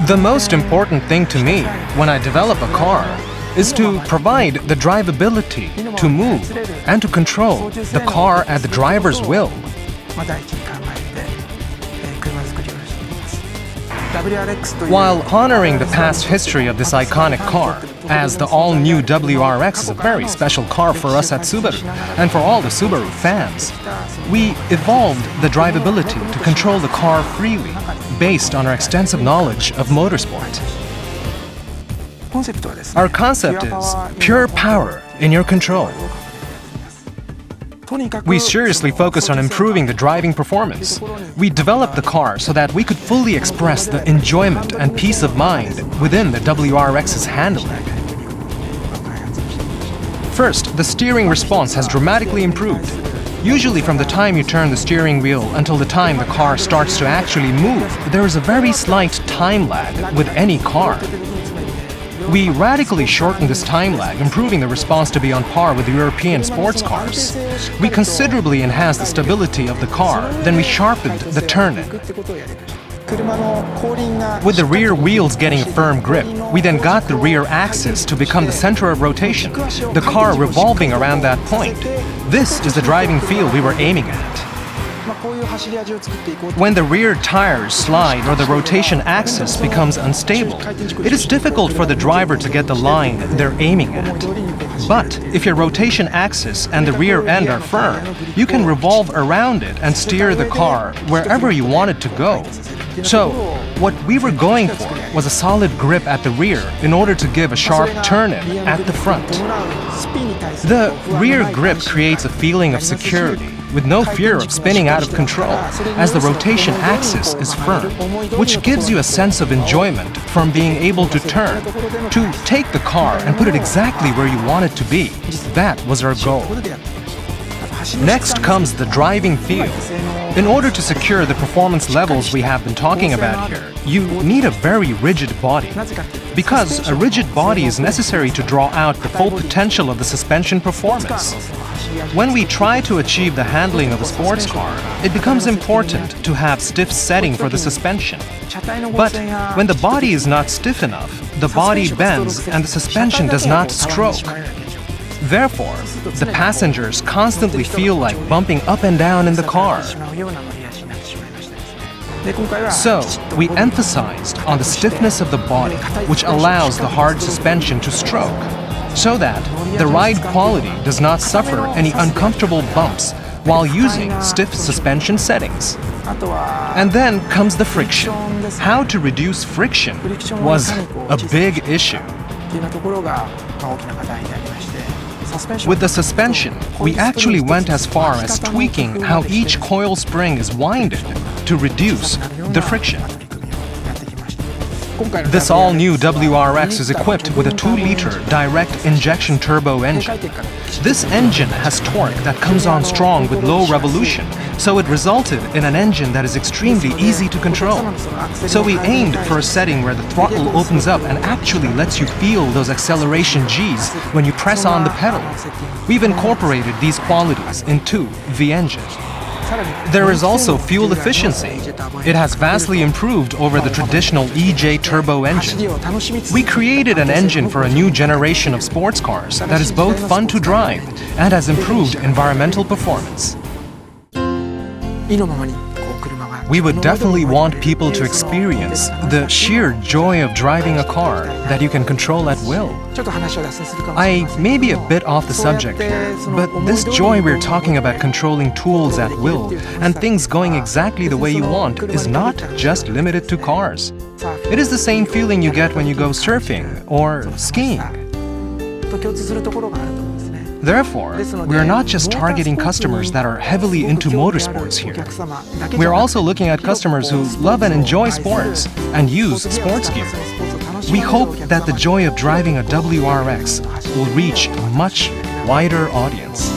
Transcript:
The most important thing to me when I develop a car is to provide the drivability to move and to control the car at the driver's will. While honoring the past history of this iconic car, as the all-new WRX is a very special car for us at Subaru and for all the Subaru fans, we evolved the drivability to control the car freely based on our extensive knowledge of motorsport. Our concept is pure power in your control. We seriously focus on improving the driving performance. We developed the car so that we could fully express the enjoyment and peace of mind within the WRX's handling. First, the steering response has dramatically improved. Usually from the time you turn the steering wheel until the time the car starts to actually move, there is a very slight time lag with any car. We radically shortened this time lag, improving the response to be on par with European sports cars. We considerably enhanced the stability of the car, then we sharpened the turn-in. With the rear wheels getting a firm grip, we then got the rear axis to become the center of rotation, the car revolving around that point. This is the driving feel we were aiming at. When the rear tires slide or the rotation axis becomes unstable, it is difficult for the driver to get the line they're aiming at. But if your rotation axis and the rear end are firm, you can revolve around it and steer the car wherever you want it to go. So, what we were going for was a solid grip at the rear in order to give a sharp turn-in at the front. The rear grip creates a feeling of security, with no fear of spinning out of control, as the rotation axis is firm, which gives you a sense of enjoyment from being able to turn, to take the car and put it exactly where you want it to be. That was our goal. Next comes the driving feel. In order to secure the performance levels we have been talking about here, you need a very rigid body. Because a rigid body is necessary to draw out the full potential of the suspension performance. When we try to achieve the handling of a sports car, it becomes important to have stiff setting for the suspension. But when the body is not stiff enough, the body bends and the suspension does not stroke. Therefore, the passengers constantly feel like bumping up and down in the car. So, we emphasized on the stiffness of the body, which allows the hard suspension to stroke, so that the ride quality does not suffer any uncomfortable bumps while using stiff suspension settings. And then comes the friction. How to reduce friction was a big issue. With the suspension, we actually went as far as tweaking how each coil spring is winded to reduce the friction. This all-new WRX is equipped with a 2-liter direct injection turbo engine. This engine has torque that comes on strong with low revolution, so it resulted in an engine that is extremely easy to control. So we aimed for a setting where the throttle opens up and actually lets you feel those acceleration Gs when you press on the pedal. We've incorporated these qualities into the engine. There is also fuel efficiency. It has vastly improved over the traditional EJ turbo engine. We created an engine for a new generation of sports cars that is both fun to drive and has improved environmental performance. We would definitely want people to experience the sheer joy of driving a car that you can control at will. I may be a bit off the subject here, but this joy we're talking about controlling tools at will and things going exactly the way you want is not just limited to cars. It is the same feeling you get when you go surfing or skiing. Therefore, we are not just targeting customers that are heavily into motorsports here. We are also looking at customers who love and enjoy sports and use sports gear. We hope that the joy of driving a WRX will reach a much wider audience.